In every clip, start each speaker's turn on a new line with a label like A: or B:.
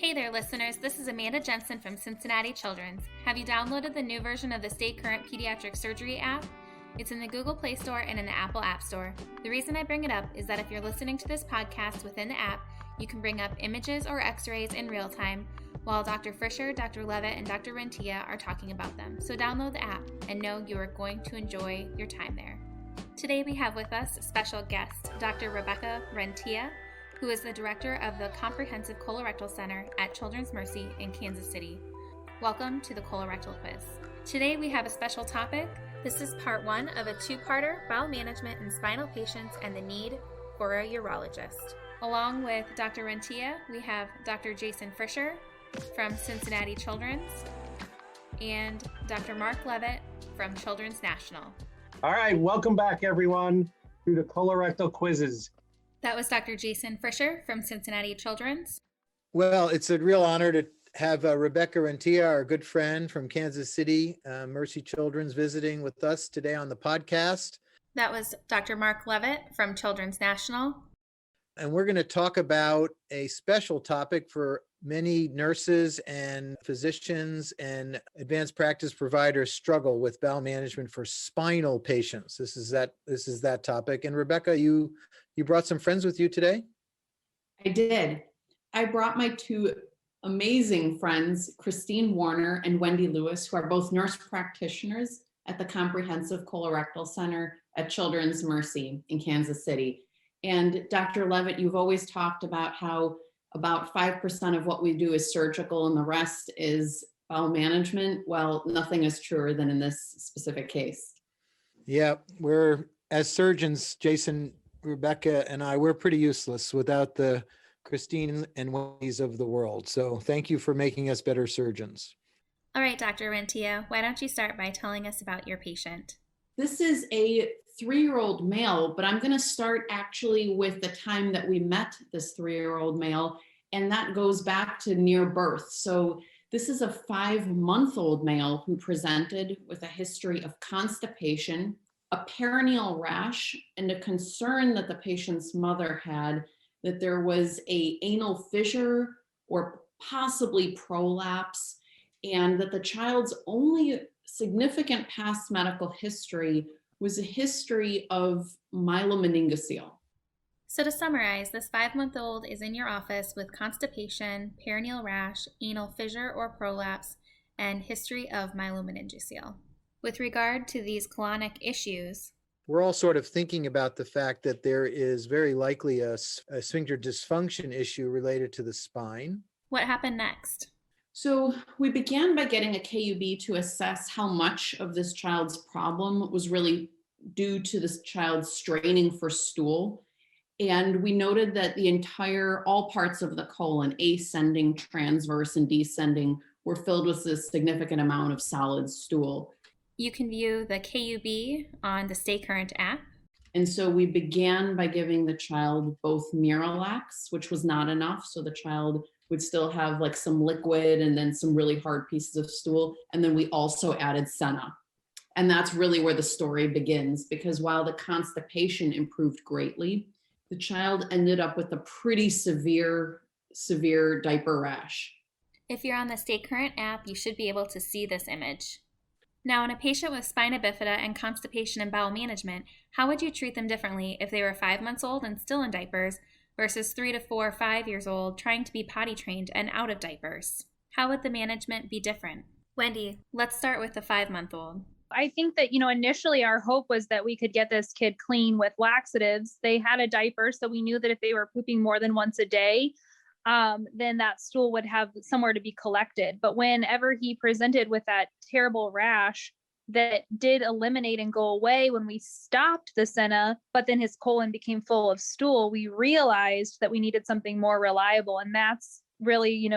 A: Hey there, listeners. This is Amanda Jensen from Cincinnati Children's. Have you downloaded the new version of the Stay Current Pediatric Surgery app? It's in the Google Play Store and in the Apple App Store. The reason I bring it up is that if you're listening to this podcast within the app, you can bring up images or x-rays in real time while Dr. Frischer, Dr. Levitt, and Dr. Rentea are talking about them. So download the app and know you are going to enjoy your time there. Today we have with us special guest, Dr. Rebecca Rentea, who is the director of the Comprehensive Colorectal Center at Children's Mercy in Kansas City. Welcome to the Colorectal Quiz. Today we have a special topic. This is part one of a two-parter, bowel management in spinal patients and the need for a urologist. Along with Dr. Rentea, we have Dr. Jason Frischer from Cincinnati Children's and Dr. Mark Levitt from Children's National.
B: All right, welcome back everyone to the Colorectal Quizzes.
A: That was Dr. Jason Frischer from Cincinnati Children's.
C: Well, it's a real honor to have Rebecca Rentea, our good friend from Kansas City, Mercy Children's, visiting with us today on the podcast.
A: That was Dr. Mark Levitt from Children's National.
C: And we're going to talk about a special topic for many nurses and physicians and advanced practice providers struggle with bowel management for spinal patients. This is that topic. And Rebecca, you brought some friends with you today?
D: I did. I brought my two amazing friends, Christine Warner and Wendy Lewis, who are both nurse practitioners at the Comprehensive Colorectal Center at Children's Mercy in Kansas City. And Dr. Levitt, you've always talked about how about 5% of what we do is surgical and the rest is bowel management. Well, nothing is truer than in this specific case.
C: Yeah, we're, as surgeons, Jason, Rebecca, and we're pretty useless without the Christine and Wendy's of the world. So thank you for making us better surgeons.
A: All right, Dr. Rentea, why don't you start by telling us about your patient?
D: This is a 3-year-old male, but I'm going to start actually with the time that we met this 3-year-old male, and that goes back to near birth. So this is a 5-month-old male who presented with a history of constipation, a perineal rash, and a concern that the patient's mother had that there was an anal fissure or possibly prolapse, and that the child's only significant past medical history was a history of myelomeningocele.
A: So to summarize, this 5-month-old is in your office with constipation, perineal rash, anal fissure or prolapse, and history of myelomeningocele. With regard to these colonic issues,
C: we're all sort of thinking about the fact that there is very likely a sphincter dysfunction issue related to the spine.
A: What happened next?
D: So we began by getting a KUB to assess how much of this child's problem was really due to this child straining for stool. And we noted that all parts of the colon, ascending, transverse, and descending, were filled with a significant amount of solid stool.
A: You can view the KUB on the Stay Current app.
D: And so we began by giving the child both Miralax, which was not enough. So the child would still have like some liquid and then some really hard pieces of stool. And then we also added Senna. And that's really where the story begins, because while the constipation improved greatly, the child ended up with a pretty severe diaper rash.
A: If you're on the Stay Current app, you should be able to see this image. Now, in a patient with spina bifida and constipation and bowel management, how would you treat them differently if they were 5 months old and still in diapers versus 3 to 4 or 5 years old trying to be potty trained and out of diapers? How would the management be different? Wendy, let's start with the 5-month-old.
E: I think that, initially our hope was that we could get this kid clean with laxatives. They had a diaper, so we knew that if they were pooping more than once a day, then that stool would have somewhere to be collected. But whenever he presented with that terrible rash that did eliminate and go away when we stopped the Senna, but then his colon became full of stool, we realized that we needed something more reliable. And that's really,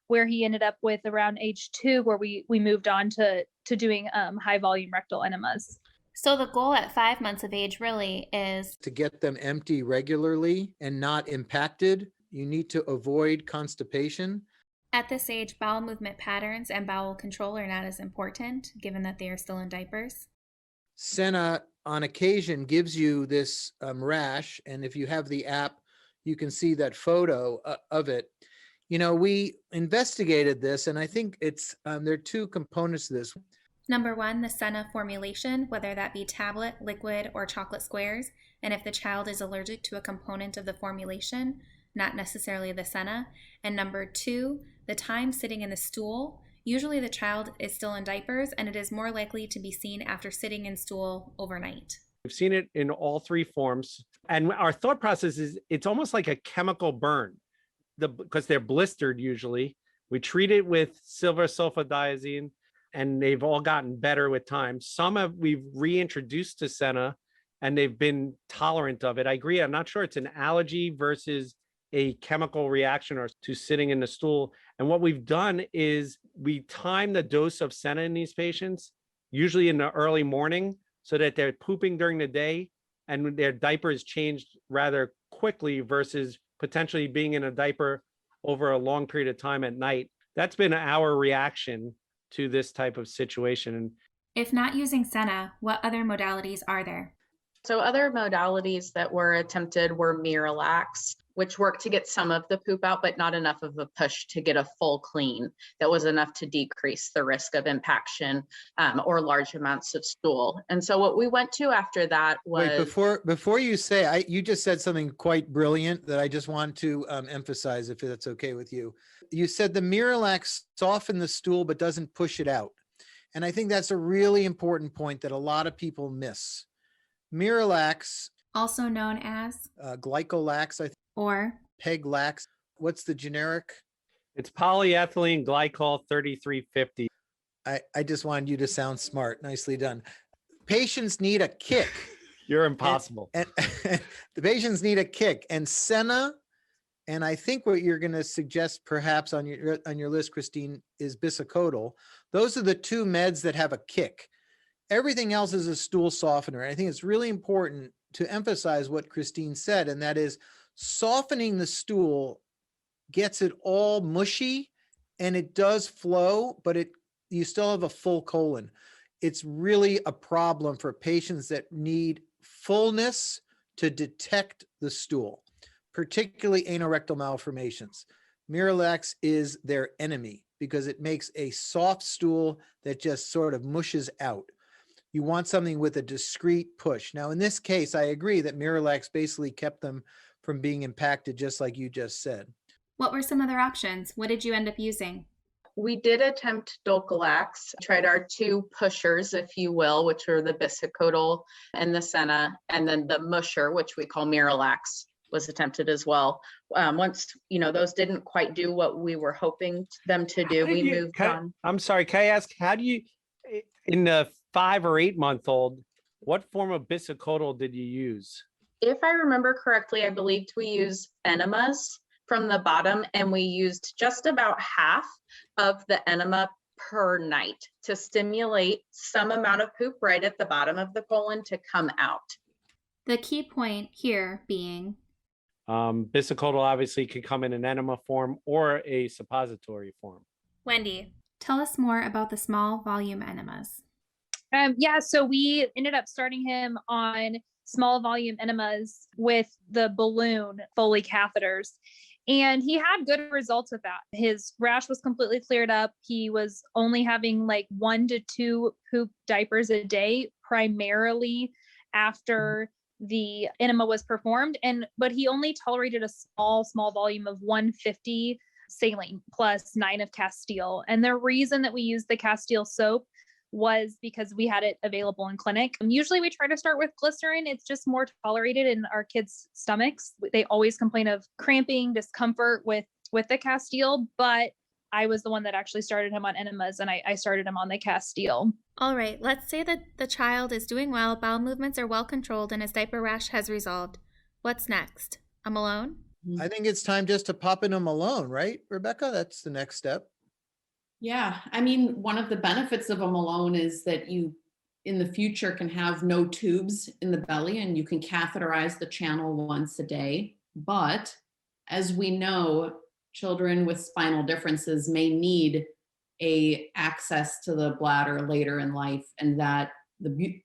E: where he ended up with around age 2, where we moved on to doing high volume rectal enemas.
A: So the goal at 5 months of age really is
C: to get them empty regularly and not impacted. You need to avoid constipation.
A: At this age, bowel movement patterns and bowel control are not as important, given that they are still in diapers.
C: Senna, on occasion, gives you this rash, and if you have the app, you can see that photo of it. We investigated this, and I think it's there are two components to this.
A: Number 1, the Senna formulation, whether that be tablet, liquid, or chocolate squares, and if the child is allergic to a component of the formulation, not necessarily the Senna. And number 2, the time sitting in the stool. Usually the child is still in diapers, and it is more likely to be seen after sitting in stool overnight.
F: We've seen it in all three forms. And our thought process is it's almost like a chemical burn because they're blistered usually. We treat it with silver sulfadiazine, and they've all gotten better with time. Some we've reintroduced to Senna, and they've been tolerant of it. I agree. I'm not sure it's an allergy versus a chemical reaction or to sitting in the stool. And what we've done is we time the dose of Senna in these patients, usually in the early morning, so that they're pooping during the day and their diaper is changed rather quickly versus potentially being in a diaper over a long period of time at night. That's been our reaction to this type of situation.
A: If not using Senna, what other modalities are there?
G: So other modalities that were attempted were Miralax, which worked to get some of the poop out, but not enough of a push to get a full clean that was enough to decrease the risk of impaction or large amounts of stool. And so what we went to after that was—
C: Wait, before you say, you just said something quite brilliant that I just want to emphasize, if that's okay with you. You said the Miralax softens the stool but doesn't push it out. And I think that's a really important point that a lot of people miss. Miralax,
A: Also known as,
C: Glycolax, I think,
A: or
C: Peglax. What's the generic?
F: It's polyethylene glycol 3350.
C: I just wanted you to sound smart. Nicely done. Patients need a kick.
F: You're impossible.
C: And the patients need a kick. And Senna, and I think what you're going to suggest perhaps on your list, Christine, is bisacodyl. Those are the two meds that have a kick. Everything else is a stool softener. And I think it's really important to emphasize what Christine said, and that is softening the stool gets it all mushy, and it does flow, but you still have a full colon. It's really a problem for patients that need fullness to detect the stool, particularly anorectal malformations. Miralax is their enemy because it makes a soft stool that just sort of mushes out. You want something with a discrete push. Now, in this case, I agree that Miralax basically kept them from being impacted, just like you just said.
A: what were some other options? What did you end up using?
G: We did attempt Dulcolax, tried our two pushers, if you will, which are the bisacodyl and the Senna, and then the musher, which we call Miralax, was attempted as well. Once, those didn't quite do what we were hoping them to do, we moved on.
F: I'm sorry, can I ask, how do you, in the 5 or 8 month old, what form of bisacodyl did you use?
G: If I remember correctly, I believed we used enemas from the bottom, and we used just about half of the enema per night to stimulate some amount of poop right at the bottom of the colon to come out.
A: The key point here being,
F: Bisacodyl obviously could come in an enema form or a suppository form.
A: Wendy, tell us more about the small volume enemas.
E: So we ended up starting him on small volume enemas with the balloon Foley catheters. And he had good results with that. His rash was completely cleared up. He was only having like 1 to 2 poop diapers a day, primarily after the enema was performed. But he only tolerated a small volume of 150 saline plus 9 of Castile. And the reason that we used the Castile soap was because we had it available in clinic. Usually we try to start with glycerin. It's just more tolerated in our kids' stomachs. They always complain of cramping, discomfort with the Castile, but I was the one that actually started him on enemas, and I started him on the Castile.
A: All right, let's say that the child is doing well, bowel movements are well controlled, and his diaper rash has resolved. What's next? A Malone?
C: I think it's time just to pop in a Malone, right, Rebecca? That's the next step.
D: Yeah, I mean, one of the benefits of a Malone is that you, in the future, can have no tubes in the belly and you can catheterize the channel once a day. But as we know, children with spinal differences may need access to the bladder later in life, and that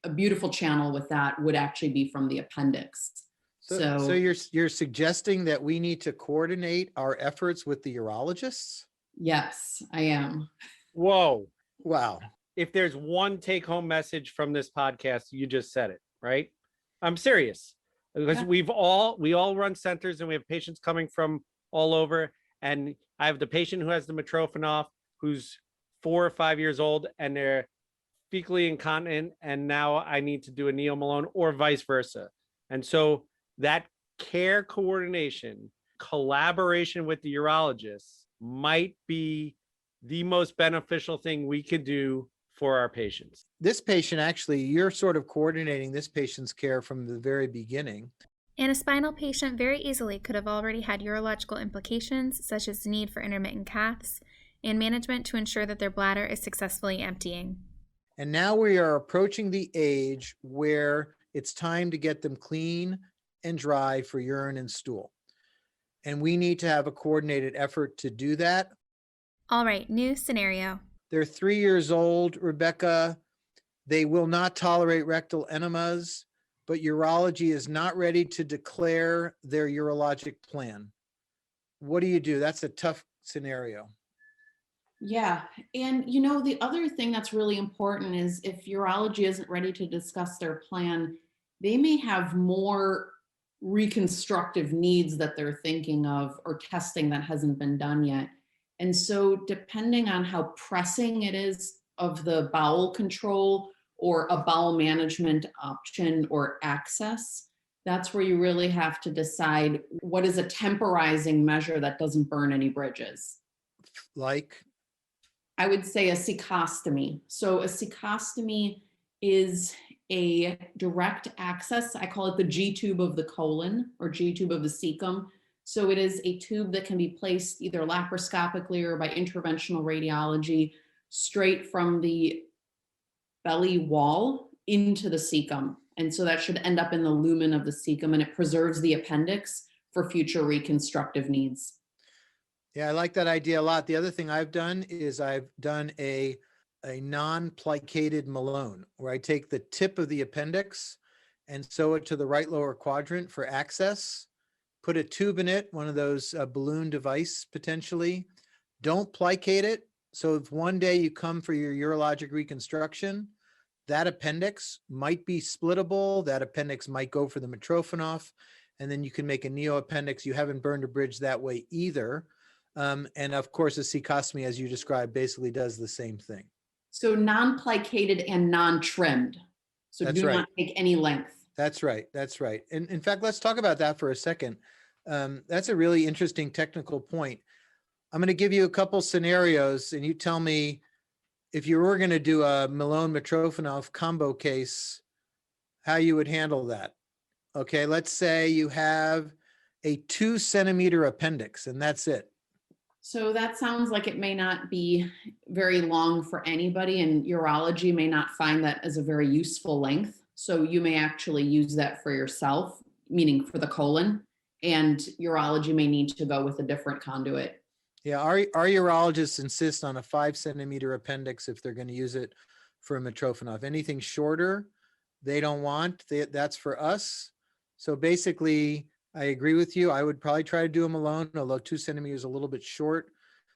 D: a beautiful channel with that would actually be from the appendix.
C: So you're suggesting that we need to coordinate our efforts with the urologists?
D: Yes, I am.
F: Whoa.
C: Wow.
F: If there's one take home message from this podcast, you just said it, right? I'm serious, because
D: Yeah.
F: we all run centers and we have patients coming from all over. And I have the patient who has the Mitrophanoff, who's 4 or 5 years old, and they're fecally incontinent. And now I need to do a Neomalone or vice versa. And so that care coordination, collaboration with the urologists might be the most beneficial thing we could do for our patients.
C: This patient, actually, you're sort of coordinating this patient's care from the very beginning.
A: And a spinal patient very easily could have already had urological implications, such as the need for intermittent caths and management to ensure that their bladder is successfully emptying.
C: And now we are approaching the age where it's time to get them clean and dry for urine and stool. And we need to have a coordinated effort to do that.
A: All right, new scenario.
C: They're 3 years old, Rebecca. They will not tolerate rectal enemas, but urology is not ready to declare their urologic plan. What do you do? That's a tough scenario.
D: Yeah. And the other thing that's really important is if urology isn't ready to discuss their plan, they may have more reconstructive needs that they're thinking of or testing that hasn't been done yet. And so depending on how pressing it is of the bowel control or a bowel management option or access, that's where you really have to decide what is a temporizing measure that doesn't burn any bridges.
C: Like?
D: I would say a cicostomy. So a cicostomy is a direct access. I call it the G tube of the colon or G tube of the cecum. So it is a tube that can be placed either laparoscopically or by interventional radiology straight from the belly wall into the cecum. And so that should end up in the lumen of the cecum, and it preserves the appendix for future reconstructive needs.
C: Yeah, I like that idea a lot. The other thing I've done is I've done a non-plicated Malone, where I take the tip of the appendix and sew it to the right lower quadrant for access, put a tube in it, one of those balloon device potentially. Don't plicate it. So if one day you come for your urologic reconstruction, that appendix might be splittable. That appendix might go for the Mitrophanoff, and then you can make a neo appendix. You haven't burned a bridge that way either. And of course, a cicostomy, as you described, basically does the same thing.
D: So non-plicated and non-trimmed. So
C: That's
D: do
C: right.
D: not take any length.
C: That's right. That's right. And in fact, let's talk about that for a second. That's a really interesting technical point. I'm going to give you a couple scenarios, and you tell me if you were going to do a Malone-Mitrophanoff combo case, how you would handle that. Okay, let's say you have a 2-centimeter appendix, and that's it.
D: So that sounds like it may not be very long for anybody, and urology may not find that as a very useful length. So you may actually use that for yourself, meaning for the colon, and urology may need to go with a different conduit.
C: Yeah, our urologists insist on a 5-centimeter appendix if they're going to use it for a Mitrophanoff. Anything shorter, they don't want. That's for us. So basically, I agree with you. I would probably try to do them alone, although 2 centimeters is a little bit short.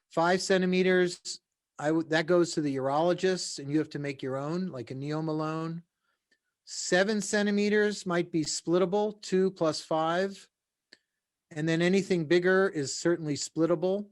C: 5 centimeters, that goes to the urologist, and you have to make your own, like a Neomalone. 7 centimeters might be splittable, 2 plus 5. And then anything bigger is certainly splittable.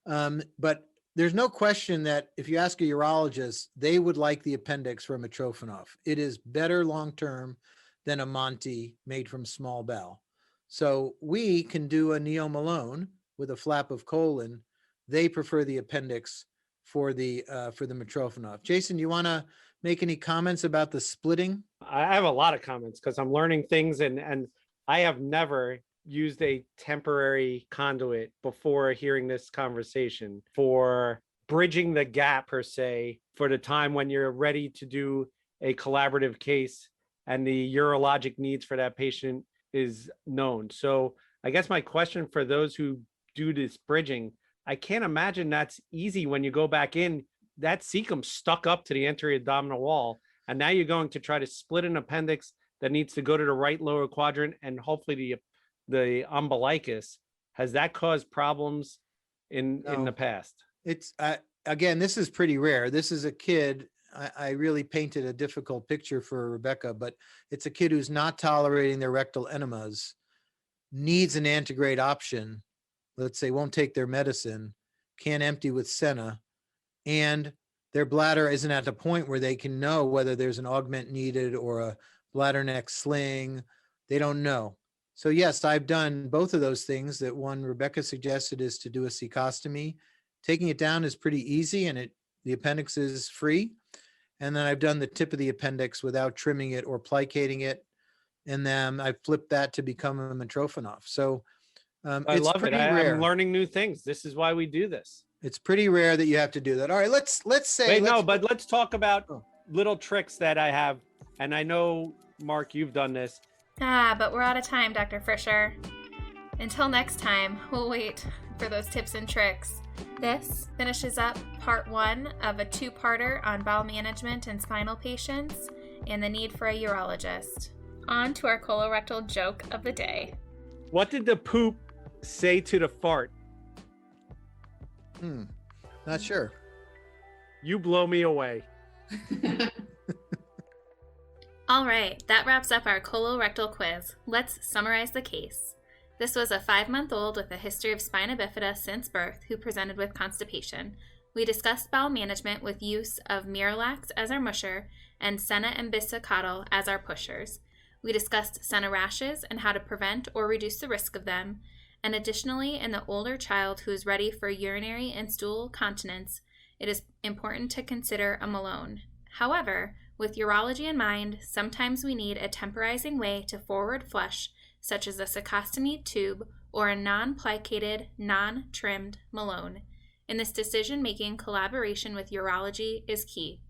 C: But there's no question that if you ask a urologist, they would like the appendix for a Mitrophanoff. It is better long-term than a Monty made from small bowel. So we can do a Neomalone with a flap of colon. They prefer the appendix for the Mitrophanoff. Jason, you want to make any comments about the splitting?
F: I have a lot of comments because I'm learning things, and I have never used a temporary conduit before hearing this conversation for bridging the gap, per se, for the time when you're ready to do a collaborative case and the urologic needs for that patient is known. So I guess my question for those who do this bridging, I can't imagine that's easy when you go back in. That cecum stuck up to the anterior abdominal wall, and now you're going to try to split an appendix that needs to go to the right lower quadrant and hopefully the umbilicus. Has that caused problems in
C: No.
F: the past?
C: It's, again, this is pretty rare. This is a kid, I really painted a difficult picture for Rebecca, but it's a kid who's not tolerating their rectal enemas, needs an antegrade option, let's say won't take their medicine, can't empty with Senna, and their bladder isn't at the point where they can know whether there's an augment needed or a bladder neck sling. They don't know. So yes, I've done both of those things. That one Rebecca suggested is to do a cicostomy. Taking it down is pretty easy, and the appendix is free. And then I've done the tip of the appendix without trimming it or plicating it. And then I flipped that to become a Mitrofanov. So
F: I
C: it's
F: love it.
C: pretty rare.
F: I'm learning new things. This is why we do this.
C: It's pretty rare that you have to do that. All right, let's say.
F: Wait, no, but let's talk about little tricks that I have. And I know, Mark, you've done this.
A: But we're out of time, Dr. Frischer. Until next time, we'll wait for those tips and tricks. This finishes up part 1 of a 2-parter on bowel management in spinal patients and the need for a urologist. On to our colorectal joke of the day.
F: What did the poop say to the fart?
C: Not sure.
F: You blow me away.
A: All right, that wraps up our colorectal quiz. Let's summarize the case. This was a 5-month-old with a history of spina bifida since birth who presented with constipation. We discussed bowel management with use of Miralax as our musher and Senna and Bisacotl as our pushers. We discussed Senna rashes and how to prevent or reduce the risk of them. And additionally, in the older child who is ready for urinary and stool continence, it is important to consider a Malone. However, with urology in mind, sometimes we need a temporizing way to forward flush, such as a cicostomy tube or a non-plicated, non-trimmed Malone. In this decision-making, collaboration with urology is key.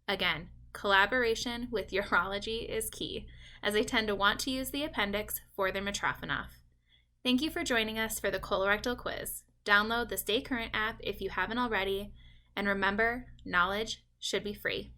A: Again, collaboration with urology is key, as they tend to want to use the appendix for their Mitrofanov. Thank you for joining us for the colorectal quiz. Download the Stay Current app if you haven't already, and remember, knowledge should be free.